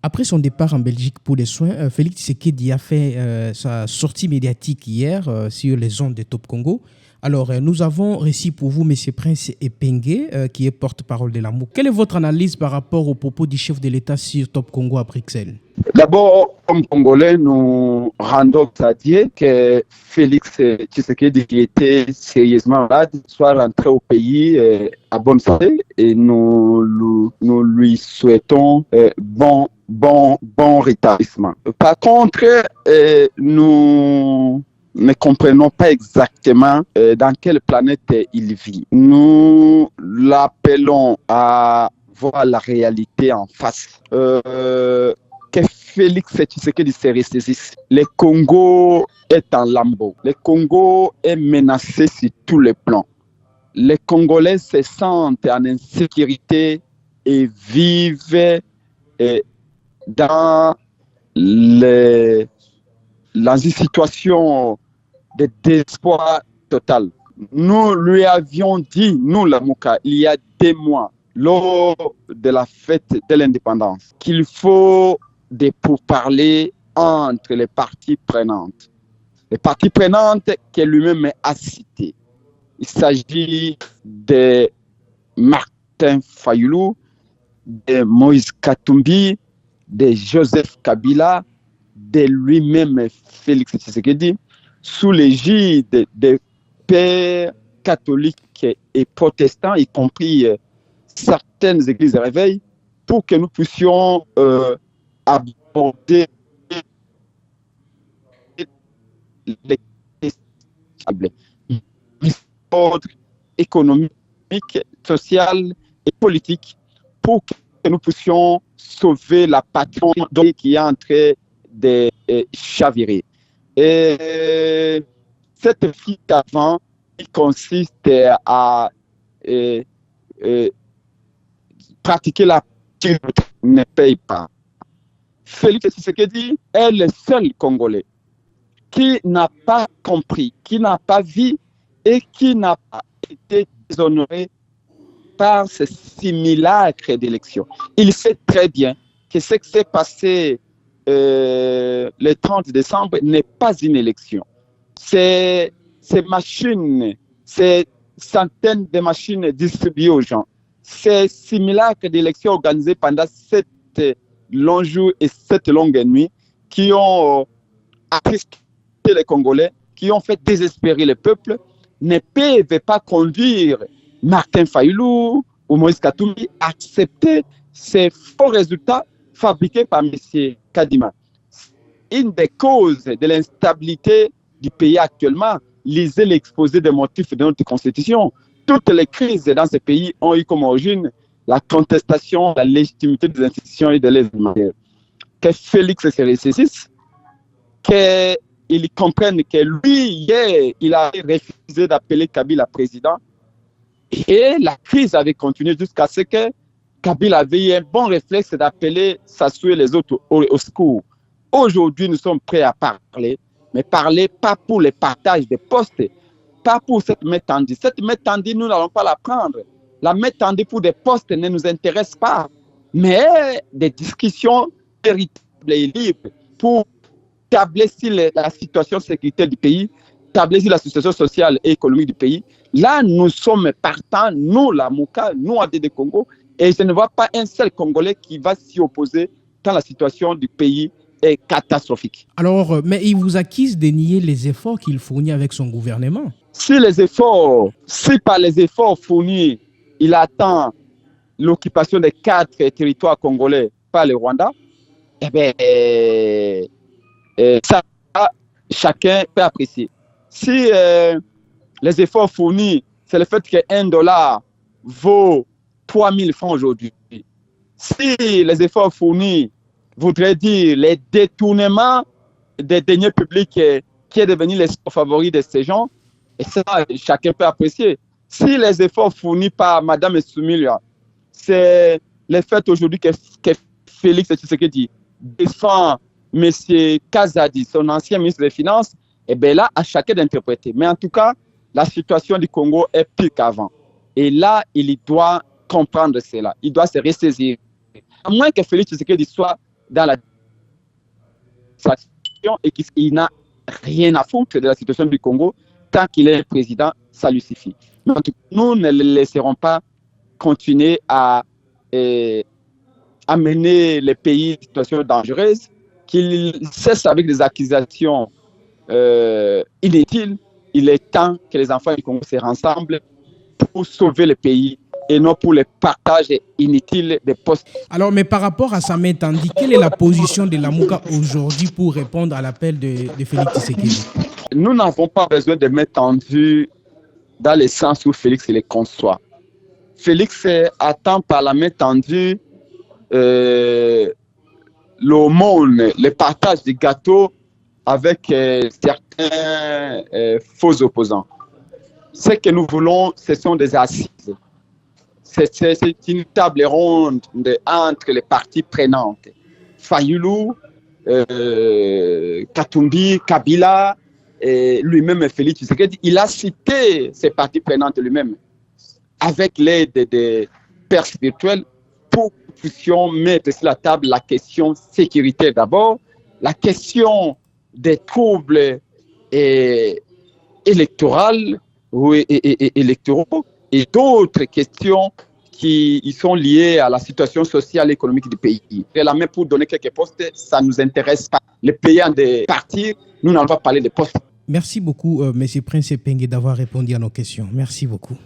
Après son départ en Belgique pour les soins, Félix Tshisekedi a fait sa sortie médiatique hier sur les ondes de Top Congo. Alors, nous avons reçu pour vous M. Prince Epengue, qui est porte-parole de l'AMOU. Quelle est votre analyse par rapport aux propos du chef de l'État sur Top Congo à Bruxelles? D'abord, comme Congolais, nous rendons à Dieu que Félix Tshisekedi, qui était sérieusement malade, soit rentré au pays à bonne santé et nous lui souhaitons bon rétablissement. Par contre, nous ne comprenons pas exactement dans quelle planète il vit. Nous l'appelons à voir la réalité en face. Que Félix Tshisekedi se ressaisisse. Le Congo est en lambeau. Le Congo est menacé sur tous les plans. Les Congolais se sentent en insécurité et vivent dans une situation de désespoir total. Nous lui avions dit, nous, la Mouka, il y a 2 mois, lors de la fête de l'indépendance, qu'il faut des pourparlers entre les parties prenantes. Les parties prenantes que lui-même a citées. Il s'agit de Martin Fayoulou, de Moïse Katumbi, de Joseph Kabila, de lui-même Félix Tshisekedi, sous l'égide des pères catholiques et protestants, y compris certaines églises de réveil, pour que nous puissions aborder les ordres économiques, sociales et politiques pour que nous puissions sauver la patrie qui est en train de chavirer. Et cette fuite avant, il consiste à pratiquer la qui ne paye pas. Félix Tshisekedi est le seul Congolais qui n'a pas compris, qui n'a pas vu et qui n'a pas été déshonoré par ce simulacre d'élection. Il sait très bien que ce qui s'est passé le 30 décembre n'est pas une élection. Ces machines, ces centaines de machines distribuées aux gens, ces simulacres d'élections organisés pendant 7 longs jours et 7 longues nuits qui ont attristé les Congolais, qui ont fait désespérer le peuple, ne peuvent pas conduire Martin Fayoulou ou Moïse Katumbi à accepter ces faux résultats fabriqués par M. Kadima. Une des causes de l'instabilité du pays actuellement, lisez l'exposé des motifs de notre Constitution. Toutes les crises dans ce pays ont eu comme origine la contestation de la légitimité des institutions et de l'État. Que Félix se ressaisisse, qu'il comprenne que lui, hier, il a refusé d'appeler Kabila président et la crise avait continué jusqu'à ce que Kabila avait eu un bon réflexe d'appeler Sassou et les autres au secours. Aujourd'hui, nous sommes prêts à parler, mais parler pas pour le partage des postes, pas pour cette main tendue. Cette main tendue, nous n'allons pas la prendre. La main tendue pour des postes ne nous intéresse pas, mais des discussions véritables et libres pour tabler sur la situation sécuritaire du pays, tabler sur la situation sociale et économique du pays. Là, nous sommes partants, nous, la Mouka, nous, ADD Congo, et je ne vois pas un seul Congolais qui va s'y opposer quand la situation du pays est catastrophique. Alors, mais il vous accuse de nier les efforts qu'il fournit avec son gouvernement. Si par les efforts fournis, il attend l'occupation des 4 territoires congolais par le Rwanda, eh bien, ça, chacun peut apprécier. Si les efforts fournis, c'est le fait que $1 vaut 3000 francs aujourd'hui. Si les efforts fournis voudraient dire les détournements des deniers publics qui est devenu les favoris de ces gens, et ça, chacun peut apprécier. Si les efforts fournis par Mme Soumilia, c'est le fait aujourd'hui que Félix Tshisekedi défend M. Kazadi, son ancien ministre des Finances, et bien là, à chacun d'interpréter. Mais en tout cas, la situation du Congo est pire qu'avant. Et là, il doit comprendre cela. Il doit se ressaisir. À moins que Félix Tshisekedi soit dans la situation et qu'il n'a rien à foutre de la situation du Congo. Tant qu'il est président, ça lui suffit. Mais en tout cas, nous ne le laisserons pas continuer à amener les pays à une situation dangereuse, qu'il cesse avec des accusations inutiles. Il est temps que les enfants du Congo se rassemblent pour sauver le pays et non pour le partage inutile des postes. Alors, mais par rapport à sa main tendue, quelle est la position de Lamuka aujourd'hui pour répondre à l'appel de Félix Tshisekedi? Nous n'avons pas besoin de main tendue dans le sens où Félix les conçoit. Félix attend par la main tendue l'aumône, le partage du gâteau avec certains faux opposants. Ce que nous voulons, ce sont des assises. C'est une table ronde entre les parties prenantes. Fayulu, Katumbi, Kabila, et lui-même Félix Tshisekedi, il a cité ces parties prenantes lui-même avec l'aide des pères spirituels pour que nous puissions mettre sur la table la question sécuritaire d'abord, la question des troubles électoraux et d'autres questions qui sont liées à la situation sociale et économique du pays. Et la main pour donner quelques postes, ça ne nous intéresse pas. Les pays ont des partis, nous n'allons pas parler de postes. Merci beaucoup, M. Prince Epenge, d'avoir répondu à nos questions. Merci beaucoup.